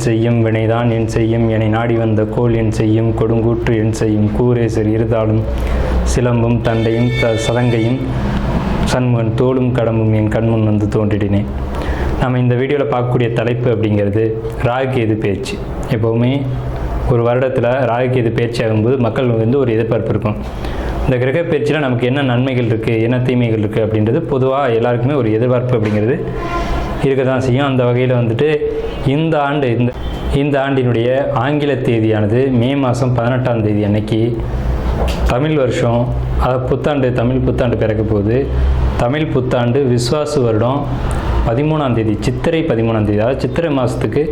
செய்யும் வினைதான் என் செய்யும் என்னை நாடி வந்த கோல் என் செய்யும் கொடுங்கூற்று என் செய்யும் கூரேசர் இருதாலும் சிலம்பும் தண்டையும் சதங்கையும் சண்முகன் தோளும் கடம்பும் என் கண்முன் வந்து தோன்றிடினேன். நம்ம இந்த வீடியோவில் பார்க்கக்கூடிய தலைப்பு அப்படிங்கிறது ராகுகேது பயிற்சி. எப்போவுமே ஒரு வருடத்தில் ராகுகேது பயிற்சி ஆகும்போது மக்கள் ஒரு எதிர்பார்ப்பு இருக்கும். இந்த கிரக பயிற்சியில் நமக்கு என்ன நன்மைகள் இருக்குது, என்ன தீமைகள் இருக்குது அப்படின்றது பொதுவாக எல்லாருக்குமே ஒரு எதிர்பார்ப்பு அப்படிங்கிறது இருக்க தான் செய்யும். அந்த வகையில் இந்த ஆண்டினுடைய ஆங்கில தேதியானது மே மாதம் 18ஆம் தேதி அன்னைக்கு தமிழ் வருஷம், அதாவது தமிழ் புத்தாண்டு பிறக்க போகுது. தமிழ் புத்தாண்டு விஸ்வாசு வருடம் 13ஆம் தேதி, சித்திரை 13ஆம் தேதி, அதாவது சித்திரை மாதத்துக்கு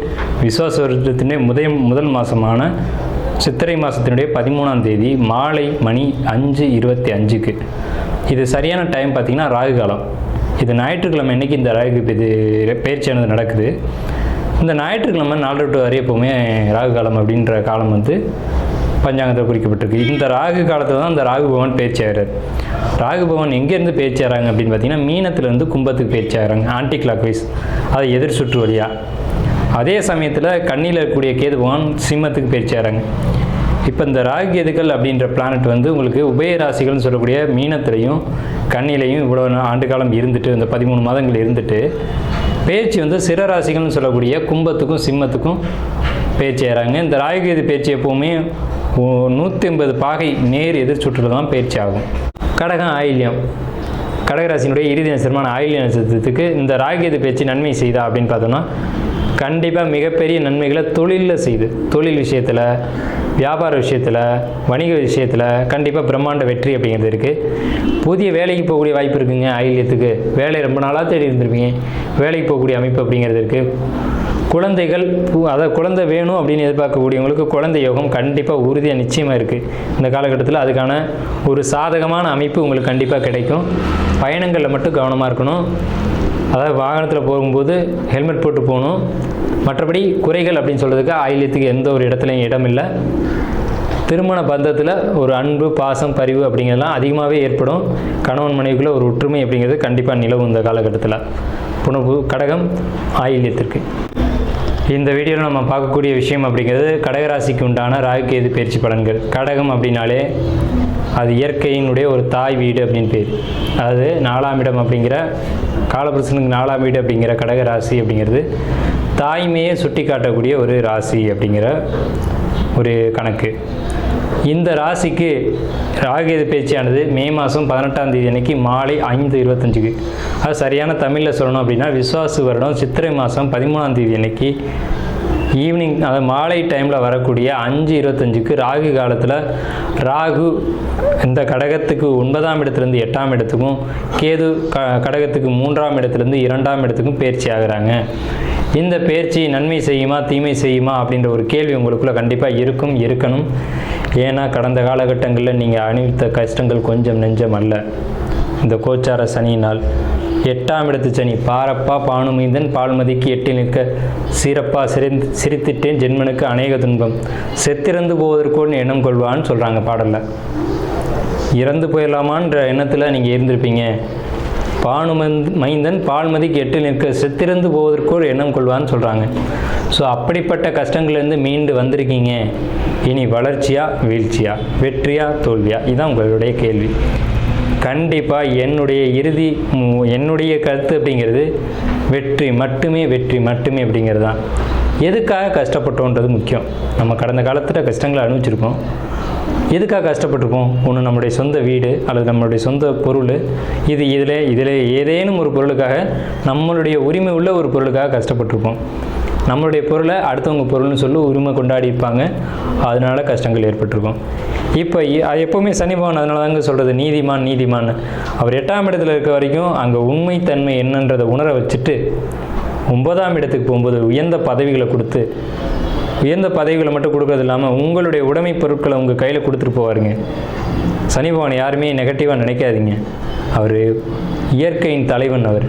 விஸ்வாச வருடத்தினுடைய முதல் மாதமான சித்திரை மாதத்தினுடைய 13ஆம் தேதி மாலை மணி 5:25க்கு. இது சரியான டைம் பார்த்திங்கன்னா ராகு காலம். இது ஞாயிற்றுக்கிழமை அன்றைக்கி இந்த ராகு பயிற்சியானது நடக்குது. இந்த ஞாயிற்றுக்கிழமை 4 to 6 எப்போவுமே ராகு காலம் அப்படின்ற காலம் பஞ்சாங்கத்தில் குறிக்கப்பட்டிருக்கு. இந்த ராகு காலத்தில் தான் இந்த ராகு பகவான் பயிற்சி ஆகிறார். ராகு பகவான் எங்கேருந்து பயிற்சி ஆகிறாங்க அப்படின்னு பார்த்தீங்கன்னா மீனத்திலேருந்து கும்பத்துக்கு பயிற்சி ஆகிறாங்க, ஆன்டி கிளாக் வைஸ், அதை எதிர் சுற்று வழியாக. அதே சமயத்தில் கண்ணியில் இருக்கக்கூடிய கேது பகவான் சிம்மத்துக்கு பயிற்சி ஆகிறாங்க. இப்போ இந்த ராகு கேதுக்கள் அப்படின்ற பிளானட் உங்களுக்கு உபய ராசிகள்னு சொல்லக்கூடிய மீனத்திலையும் கண்ணிலையும் இவ்வளோ ஆண்டு காலம் இருந்துட்டு, இந்த 13 மாதங்கள் இருந்துட்டு பயிற்சி சிற ராசிகள்னு சொல்லக்கூடிய கும்பத்துக்கும் சிம்மத்துக்கும் பயிற்சி ஆகிறாங்க. இந்த ராகு கேது பயிற்சி எப்போவுமே 180 பாகை நேர் எதிர் சுற்றில் தான் பயிற்சி ஆகும். கடகம், ஆயில்யம், கடகராசினுடைய இறுதி நட்சத்திரமான ஆயில்ய நட்சத்திரத்துக்கு இந்த ராகு கேது பயிற்சி நன்மை செய்தா அப்படின்னு பார்த்தோம்னா கண்டிப்பாக மிகப்பெரிய நன்மைகளை தொழிலில் செய்து, தொழில் விஷயத்தில், வியாபார விஷயத்தில், வணிக விஷயத்தில் கண்டிப்பாக பிரம்மாண்ட வெற்றி அப்படிங்கிறது இருக்குது. புதிய வேலைக்கு போகக்கூடிய வாய்ப்பு இருக்குங்க. ஆயில்யத்துக்கு வேலை ரொம்ப நாளாக தேடி இருந்திருப்பீங்க, வேலைக்கு போகக்கூடிய அமைப்பு அப்படிங்கிறது இருக்குது. குழந்தைகள், அதாவது குழந்தை வேணும் அப்படின்னு எதிர்பார்க்கக்கூடியவங்களுக்கு குழந்தை யோகம் கண்டிப்பாக உறுதியாக நிச்சயமாக இருக்குது. இந்த காலகட்டத்தில் அதுக்கான ஒரு சாதகமான அமைப்பு உங்களுக்கு கண்டிப்பாக கிடைக்கும். பயணங்களில் மட்டும் கவனமாக இருக்கணும். அதாவது வாகனத்தில் போகும்போது ஹெல்மெட் போட்டு போகணும். மற்றபடி குறைகள் அப்படின்னு சொல்கிறதுக்கு ஆயில்யத்துக்கு எந்த ஒரு இடத்துலையும் இடம் இல்லை. திருமண பந்தத்தில் ஒரு அன்பு, பாசம், பரிவு அப்படிங்கிறதுலாம் அதிகமாகவே ஏற்படும். கணவன் மனைவிக்குள்ளே ஒரு ஒற்றுமை அப்படிங்கிறது கண்டிப்பாக நிலவும் இந்த காலகட்டத்தில். புனர்வு கடகம், ஆயில்யத்திற்கு. இந்த வீடியோவில் நம்ம பார்க்கக்கூடிய விஷயம் அப்படிங்கிறது கடகராசிக்கு உண்டான ராகு கேது பயிற்சி பலன்கள். கடகம் அப்படின்னாலே அது இயற்கையினுடைய ஒரு தாய் வீடு அப்படின்னு பேர். அதாவது 4ஆம் இடம் அப்படிங்கிற காலபுருஷனுக்கு 4ஆம் வீடு அப்படிங்கிற கடகராசி அப்படிங்கிறது தாய்மையை சுட்டி காட்டக்கூடிய ஒரு ராசி அப்படிங்கிற ஒரு கணக்கு. இந்த ராசிக்கு ராகுகேது பயிற்சியானது மே மாதம் 18ஆம் தேதி அன்னைக்கு மாலை 5:25க்கு, அது சரியான தமிழில் சொல்லணும் அப்படின்னா விஸ்வாசு வருடம் சித்திரை மாதம் 13ஆம் தேதி அன்னைக்கு ஈவினிங், அதாவது மாலை டைமில் வரக்கூடிய 5:25க்கு ராகு காலத்தில் ராகு இந்த கடகத்துக்கு 9ஆம் இடத்துலேருந்து 8ஆம் இடத்துக்கும், கேது கடகத்துக்கு 3ஆம் இடத்துலேருந்து 2ஆம் இடத்துக்கும் பயிற்சி ஆகிறாங்க. இந்த பயிற்சி நன்மை செய்யுமா தீமை செய்யுமா அப்படின்ற ஒரு கேள்வி உங்களுக்குள்ள கண்டிப்பாக இருக்கணும். ஏன்னா கடந்த காலகட்டங்களில் நீங்கள் அனுபவித்த கஷ்டங்கள் கொஞ்சம் நெஞ்சம் அல்ல. இந்த கோச்சார சனியினால் 8ஆம் இடத்து சனி, பாரப்பா பானுமைந்தன் பால்மதிக்கு 8 நிற்க சிறப்பா சிரித்திட்டேன் ஜென்மனுக்கு அநேக துன்பம் செத்திறந்து போவதற்கோள் எண்ணம் கொள்வான்னு சொல்கிறாங்க பாடலில். இறந்து போயிடலாமான்ற எண்ணத்தில் நீங்கள் இருந்திருப்பீங்க. மைந்தன் பால்மதிக்கு 8 நிற்க செத்திறந்து போவதற்கோர் எண்ணம் கொள்வான்னு சொல்கிறாங்க. ஸோ அப்படிப்பட்ட கஷ்டங்கள்லேருந்து மீண்டு வந்திருக்கீங்க. இனி வளர்ச்சியா வீழ்ச்சியா, வெற்றியா தோல்வியா, இதுதான் உங்களுடைய கேள்வி. கண்டிப்பாக என்னுடைய கருத்து அப்படிங்கிறது வெற்றி மட்டுமே அப்படிங்கிறது தான். எதுக்காக கஷ்டப்பட்டோன்றது முக்கியம். நம்ம கடந்த காலத்தில் கஷ்டங்களை அனுபவிச்சிருக்கோம். எதுக்காக கஷ்டப்பட்டிருப்போம்? ஒன்று நம்மளுடைய சொந்த வீடு அல்லது நம்மளுடைய சொந்த பொருள், இதில் ஏதேனும் ஒரு பொருளுக்காக, நம்மளுடைய உரிமை உள்ள ஒரு பொருளுக்காக கஷ்டப்பட்டிருப்போம். நம்மளுடைய பொருளை அடுத்தவங்க பொருள்னு சொல்லி உரிமை கொண்டாடிப்பாங்க, அதனால கஷ்டங்கள் ஏற்பட்டிருக்கும். இப்போ அது எப்போவுமே சனி பகவான் அதனால தாங்க சொல்கிறது நீதிமான். அவர் 8ஆம் இடத்துல இருக்க வரைக்கும் அங்கே உண்மைத்தன்மை என்னன்றதை உணர வச்சுட்டு 9ஆம் இடத்துக்கு போகும்போது உயர்ந்த பதவிகளை கொடுத்து, உயர்ந்த பதவிகளை மட்டும் கொடுக்கறது இல்லாமல் உங்களுடைய உடைமை பொருட்களை உங்கள் கையில் கொடுத்துட்டு போவாருங்க. சனி பகவான் யாருமே நெகட்டிவாக நினைக்காதீங்க. அவர் இயற்கையின் தலைவன், அவர்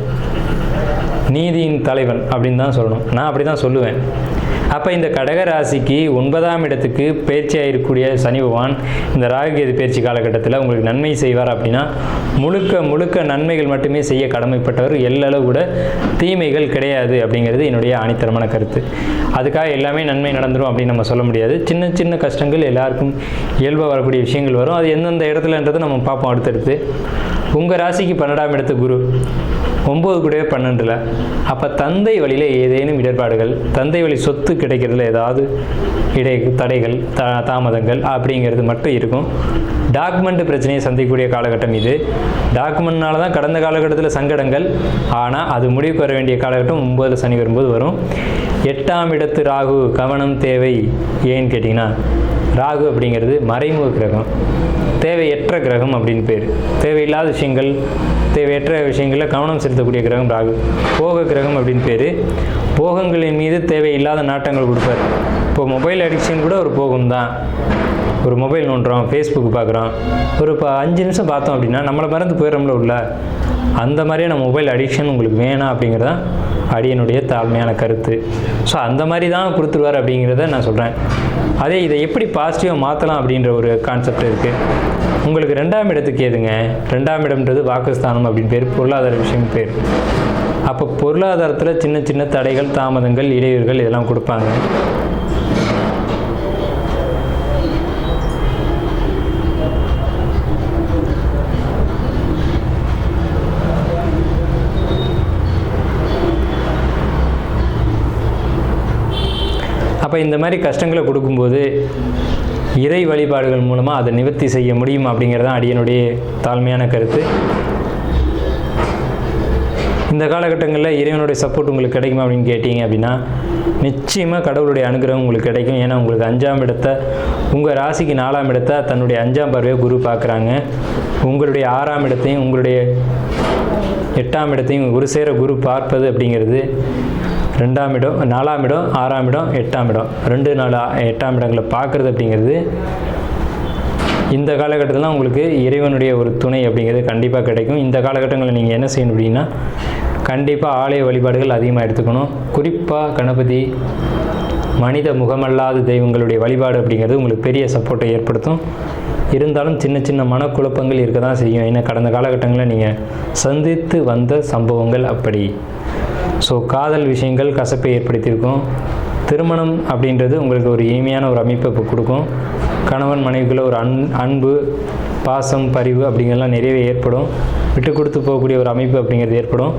நீதியின் தலைவன் அப்படின்னு தான் சொல்லணும். நான் அப்படி தான் சொல்லுவேன். அப்போ இந்த கடக ராசிக்கு 9ஆம் இடத்துக்கு பயிற்சியாக இருக்கக்கூடிய சனி பகவான் இந்த ராகுகேது பயிற்சி காலகட்டத்தில் உங்களுக்கு நன்மை செய்வார் அப்படின்னா முழுக்க நன்மைகள் மட்டுமே செய்ய கடமைப்பட்டவர், எல்லளவு கூட தீமைகள் கிடையாது அப்படிங்கிறது என்னுடைய ஆணித்தரமான கருத்து. அதுக்காக எல்லாமே நன்மை நடந்துடும் அப்படின்னு நம்ம சொல்ல முடியாது. சின்ன சின்ன கஷ்டங்கள் எல்லாருக்கும் இயல்பாக வரக்கூடிய விஷயங்கள் வரும். அது எந்தெந்த இடத்துலன்றதை நம்ம பார்ப்போம் அடுத்தடுத்து. உங்கள் ராசிக்கு 12ஆம் இடத்து குரு 9 கூடவே 12ல். அப்போ தந்தை வழியில் ஏதேனும் இடர்பாடுகள், தந்தை வழி சொத்து கிடைக்கிறதுல ஏதாவது தடைகள் தாமதங்கள் அப்படிங்கிறது மட்டும் இருக்கும். டாக்குமெண்ட் பிரச்சனையை சந்திக்கக்கூடிய காலகட்டம் இது. டாக்குமெண்ட்னால தான் கடந்த காலகட்டத்தில் சங்கடங்கள், ஆனால் அது முடிவுக்கு வர வேண்டிய காலகட்டம் 9 சனி வரும்போது வரும். 8ஆம் இடத்து ராகு கவனம் தேவை. ஏன்னு கேட்டிங்கன்னா ராகு அப்படிங்கிறது மறைமுக கிரகம், தேவையற்ற கிரகம் அப்படின்னு பேர். தேவையில்லாத விஷயங்கள், தேவையற்ற விஷயங்களில் கவனம் செலுத்தக்கூடிய கிரகம் ராகு. போக கிரகம் அப்படின்னு பேர். போகங்களின் மீது தேவையில்லாத நாட்டங்கள் கொடுப்பார். இப்போ மொபைல் அடிக்ஷன் கூட ஒரு போகம் தான். ஒரு மொபைல் நோண்டுறோம், ஃபேஸ்புக் பார்க்குறோம், ஒரு 5 நிமிஷம் பார்த்தோம் அப்படின்னா நம்மளை மறந்து போயிடுறோம்ல உள்ள. அந்த மாதிரியான மொபைல் அடிக்ஷன் உங்களுக்கு வேணாம் அப்படிங்கிறதான் அடியனுடைய தாழ்மையான கருத்து. ஸோ அந்த மாதிரி தான் கொடுத்துருவார் அப்படிங்கிறத நான் சொல்கிறேன். அதே இதை எப்படி பாசிட்டிவாக மாற்றலாம் அப்படின்ற ஒரு கான்செப்ட் இருக்குது. உங்களுக்கு 2ஆம் இடத்துக்கு ஏதுங்க, 2ஆம் இடம்ன்றது வாக்குஸ்தானம் அப்படின்னு பேர், பொருளாதார விஷயம் பேர். அப்போ பொருளாதாரத்தில் சின்ன சின்ன தடைகள், தாமதங்கள், இடையூறுகள் இதெல்லாம் கொடுப்பாங்க. அப்போ இந்த மாதிரி கஷ்டங்களை கொடுக்கும்போது இறை வழிபாடுகள் மூலமாக அதை நிவர்த்தி செய்ய முடியும் அப்படிங்கிறதான் அடியனுடைய தாழ்மையான கருத்து. இந்த காலகட்டங்களில் இறைவனுடைய சப்போர்ட் உங்களுக்கு கிடைக்குமா அப்படின்னு கேட்டிங்க அப்படின்னா நிச்சயமாக கடவுளுடைய அனுகிரகம் உங்களுக்கு கிடைக்கும். ஏன்னா உங்களுக்கு 5ஆம் இடத்தை, உங்கள் ராசிக்கு 4ஆம் இடத்தை தன்னுடைய 5ஆம் பார்வையை குரு பார்க்குறாங்க. உங்களுடைய 6ஆம் இடத்தையும் உங்களுடைய 8ஆம் இடத்தையும் ஒரு சேர குரு பார்ப்பது அப்படிங்கிறது 2ஆம் இடம், 4ஆம் இடம், 6ஆம் இடம், 8ஆம் இடம், 2, 4, 8ஆம் இடங்களை பார்க்குறது அப்படிங்கிறது இந்த காலகட்டத்தில் உங்களுக்கு இறைவனுடைய ஒரு துணை அப்படிங்கிறது கண்டிப்பாக கிடைக்கும். இந்த காலகட்டங்களில் நீங்கள் என்ன செய்யணும் அப்படின்னா கண்டிப்பாக ஆலய வழிபாடுகள் அதிகமாக எடுத்துக்கணும். குறிப்பாக கணபதி, மனித முகமல்லாத தெய்வங்களுடைய வழிபாடு அப்படிங்கிறது உங்களுக்கு பெரிய சப்போர்ட்டை ஏற்படுத்தும். இருந்தாலும் சின்ன சின்ன மனக்குழப்பங்கள் இருக்க தான் செய்யும். ஏன்னா கடந்த காலகட்டங்களில் நீங்கள் சந்தித்து வந்த சம்பவங்கள் அப்படி. ஸோ காதல் விஷயங்கள் கசப்பை ஏற்படுத்தியிருக்கும். திருமணம் அப்படின்றது உங்களுக்கு ஒரு இனிமையான ஒரு அமைப்பை இப்போ கொடுக்கும். கணவன் மனைவிக்குள்ள ஒரு அன்பு, பாசம், பரிவு அப்படிங்கிறதுலாம் நிறையவே ஏற்படும். விட்டு கொடுத்து போகக்கூடிய ஒரு அமைப்பு அப்படிங்கிறது ஏற்படும்.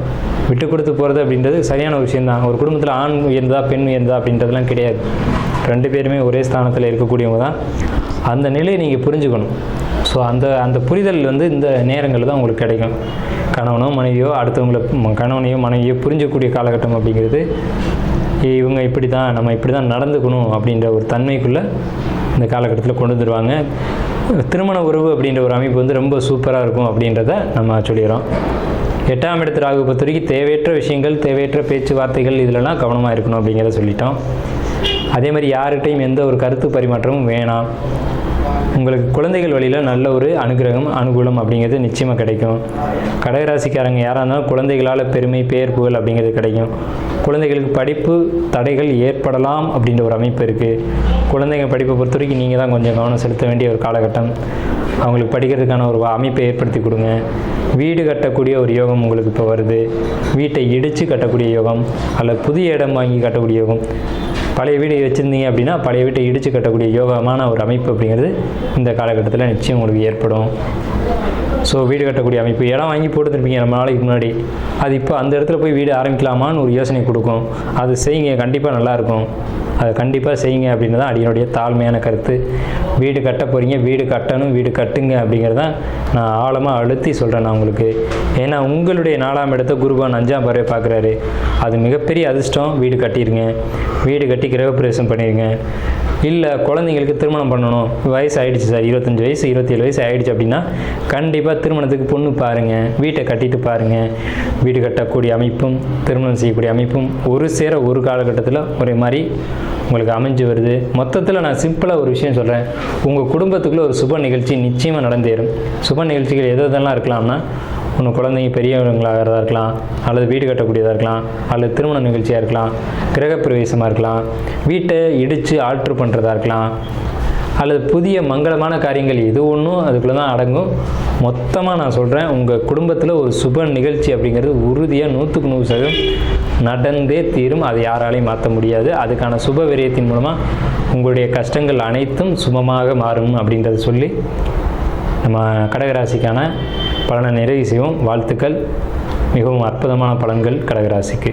விட்டு கொடுத்து போகிறது அப்படின்றது சரியான ஒரு விஷயந்தான். ஒரு குடும்பத்தில் ஆண் உயர்ந்தா பெண் உயர்ந்தா அப்படின்றதுலாம் கிடையாது. 2 பேருமே ஒரே ஸ்தானத்தில் இருக்கக்கூடியவங்க தான். அந்த நிலையை நீங்கள் புரிஞ்சுக்கணும். ஸோ அந்த புரிதல் இந்த நேரங்களில் தான் உங்களுக்கு கிடைக்கும். கணவனோ மனைவியோ அடுத்தவங்களை கணவனையோ மனைவியோ புரிஞ்சக்கூடிய காலகட்டம் அப்படிங்கிறது இவங்க இப்படி தான், நம்ம இப்படி தான் நடந்துக்கணும் அப்படின்ற ஒரு தன்மைக்குள்ளே இந்த காலகட்டத்தில் கொண்டு வந்துடுவாங்க. திருமண உறவு அப்படின்ற ஒரு அமைப்பு ரொம்ப சூப்பராக இருக்கும் அப்படின்றத நம்ம சொல்லிடுறோம். 8ஆம் இடத்து ராகு பொறுத்த வரைக்கும் தேவையற்ற விஷயங்கள், தேவையற்ற பேச்சுவார்த்தைகள் இதிலெல்லாம் கவனமாக இருக்கணும் அப்படிங்கிறத சொல்லிட்டோம். அதே மாதிரி யார்கிட்டையும் எந்த ஒரு கருத்து பரிமாற்றமும் வேணாம். உங்களுக்கு குழந்தைகள் வழியில் நல்ல ஒரு அனுகூலம் அப்படிங்கிறது நிச்சயமாக கிடைக்கும். கடகராசிக்காரங்க யாராக இருந்தாலும் குழந்தைகளால் பெருமை, பேர், புகழ் அப்படிங்கிறது கிடைக்கும். குழந்தைகளுக்கு படிப்பு தடைகள் ஏற்படலாம் அப்படின்ற ஒரு அமைப்பு இருக்குது. குழந்தைங்க படிப்பை பொறுத்த வரைக்கும் நீங்கள் தான் கொஞ்சம் கவனம் செலுத்த வேண்டிய ஒரு காலகட்டம். அவங்களுக்கு படிக்கிறதுக்கான ஒரு அமைப்பை ஏற்படுத்தி கொடுங்க. வீடு கட்டக்கூடிய ஒரு யோகம் உங்களுக்கு இப்போ வருது. வீட்டை இடித்து கட்டக்கூடிய யோகம், அல்லது புதிய இடம் வாங்கி கட்டக்கூடிய யோகம். பழைய வீடு வச்சுருந்தீங்க அப்படின்னா பழைய வீட்டை இடித்து கட்டக்கூடிய யோகமான ஒரு அமைப்பு அப்படிங்கிறது இந்த காலகட்டத்தில் நிச்சயம் உங்களுக்கு ஏற்படும். ஸோ வீடு கட்டக்கூடிய அமைப்பு, இடம் வாங்கி போட்டுருப்பீங்க ரொம்ப நாளைக்கு முன்னாடி, அது இப்போ அந்த இடத்துல போய் வீடு ஆரம்பிக்கலாமான்னு ஒரு யோசனை கொடுக்கும். அது செய்யுங்க, கண்டிப்பாக நல்லாயிருக்கும். அதை கண்டிப்பாக செய்யுங்க அப்படின்னு தான் அடியனுடைய தாழ்மையான கருத்து. வீடு கட்ட போகிறீங்க, வீடு கட்டணும், வீடு கட்டுங்க அப்படிங்கிறதான் நான் ஆழமாக அழுத்தி சொல்கிறேன் நான் உங்களுக்கு. ஏன்னா உங்களுடைய 4ஆம் இடத்தை குருவான் 5ஆம் பார்வை பார்க்குறாரு. அது மிகப்பெரிய அதிர்ஷ்டம். வீடு கட்டிடுங்க, வீடு கட்டி கிரகப்பிரவேசம் பண்ணிடுங்க. இல்லை குழந்தைங்களுக்கு திருமணம் பண்ணணும், வயசு ஆகிடுச்சு சார், 25 வயசு 27 வயசு ஆகிடுச்சு அப்படின்னா கண்டிப்பாக திருமணத்துக்கு பொண்ணு பாருங்கள், வீட்டை கட்டிட்டு பாருங்கள். வீடு கட்டக்கூடிய அமைப்பும் திருமணம் செய்யக்கூடிய அமைப்பும் ஒரு சேர ஒரு காலகட்டத்தில் ஒரே மாதிரி உங்களுக்கு அமைஞ்சு வருது. மொத்தத்தில் நான் சிம்பிளாக ஒரு விஷயம் சொல்கிறேன். உங்கள் குடும்பத்துக்குள்ளே ஒரு சுப நிகழ்ச்சி நிச்சயமாக நடந்தேறும். சுப நிகழ்ச்சிகள் எதெல்லாம் இருக்கலாம்னா உங்கள் குழந்தைங்க பெரியவங்களாகிறதா இருக்கலாம், அல்லது வீடு கட்டக்கூடியதாக இருக்கலாம், அல்லது திருமண நிகழ்ச்சியாக இருக்கலாம், கிரகப்பிரவேசமாக இருக்கலாம், வீட்டை இடித்து ஆல்ட்ரு பண்ணுறதா இருக்கலாம், அல்லது புதிய மங்களமான காரியங்கள் எது ஒன்றும் அதுக்குள்ளே தான் அடங்கும். மொத்தமாக நான் சொல்கிறேன், உங்கள் குடும்பத்தில் ஒரு சுப நிகழ்ச்சி அப்படிங்கிறது உறுதியாக 100% நடந்தே தீரும். அதை யாராலையும் மாற்ற முடியாது. அதுக்கான சுப விரயத்தின் மூலமாக உங்களுடைய கஷ்டங்கள் அனைத்தும் சுபமாக மாறும் அப்படின்றத சொல்லி நம்ம கடகராசிக்கான பலனை நிறைவு செய்வோம். வாழ்த்துக்கள். மிகவும் அற்புதமான பலன்கள் கடகராசிக்கு.